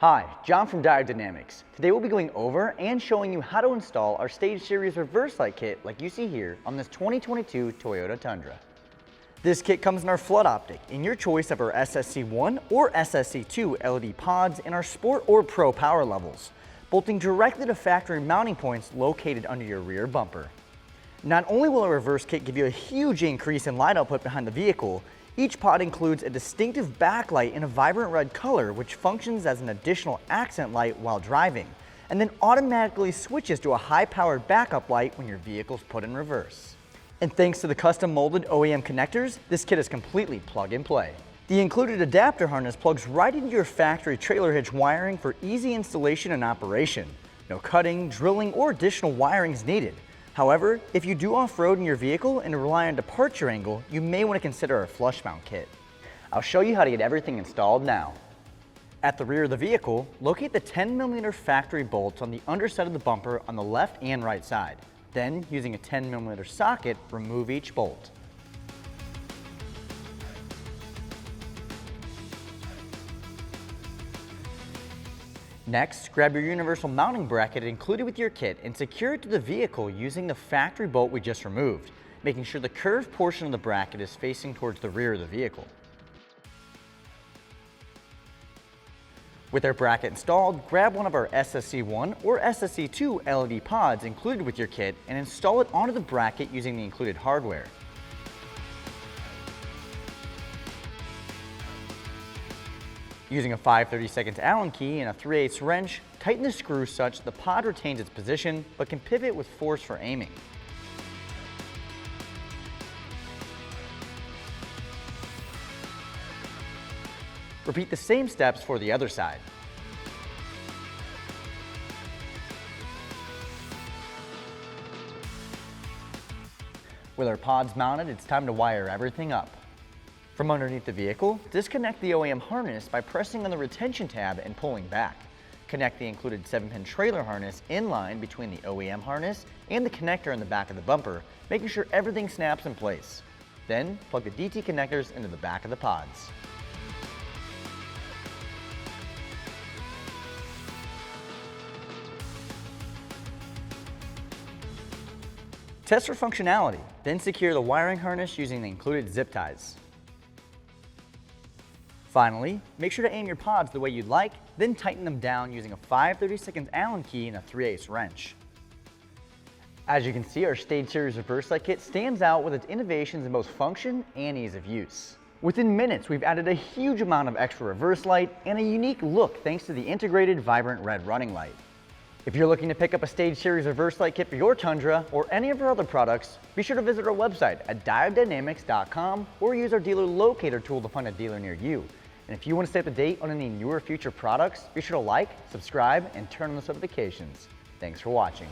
Hi, John from Diode Dynamics. Today we'll be going over and showing you how to install our Stage Series reverse light kit like you see here on this 2022 Toyota Tundra. This kit comes in our flood optic in your choice of our SSC1 or SSC2 LED pods in our Sport or Pro power levels, bolting directly to factory mounting points located under your rear bumper. Not only will our reverse kit give you a huge increase in light output behind the vehicle, each pod includes a distinctive backlight in a vibrant red color which functions as an additional accent light while driving, and then automatically switches to a high-powered backup light when your vehicle's put in reverse. And thanks to the custom molded OEM connectors, this kit is completely plug and play. The included adapter harness plugs right into your factory trailer hitch wiring for easy installation and operation. No cutting, drilling, or additional wiring is needed. However, if you do off-road in your vehicle and rely on departure angle, you may want to consider our flush mount kit. I'll show you how to get everything installed now. At the rear of the vehicle, locate the 10mm factory bolts on the underside of the bumper on the left and right side. Then, using a 10mm socket, remove each bolt. Next, grab your universal mounting bracket included with your kit and secure it to the vehicle using the factory bolt we just removed, making sure the curved portion of the bracket is facing towards the rear of the vehicle. With our bracket installed, grab one of our SSC1 or SSC2 LED pods included with your kit and install it onto the bracket using the included hardware. Using a 5/32 Allen key and a 3/8 wrench, tighten the screw such the pod retains its position but can pivot with force for aiming. Repeat the same steps for the other side. With our pods mounted, it's time to wire everything up. From underneath the vehicle, disconnect the OEM harness by pressing on the retention tab and pulling back. Connect the included 7-pin trailer harness in line between the OEM harness and the connector in the back of the bumper, making sure everything snaps in place. Then, plug the DT connectors into the back of the pods. Test for functionality, then secure the wiring harness using the included zip ties. Finally, make sure to aim your pods the way you'd like, then tighten them down using a 5/32 Allen key and a 3/8 wrench. As you can see, our Stage Series reverse light kit stands out with its innovations in both function and ease of use. Within minutes, we've added a huge amount of extra reverse light and a unique look thanks to the integrated vibrant red running light. If you're looking to pick up a Stage Series reverse light kit for your Tundra or any of our other products, be sure to visit our website at diodedynamics.com or use our dealer locator tool to find a dealer near you. And if you want to stay up to date on any newer future products, be sure to like, subscribe, and turn on those notifications. Thanks for watching.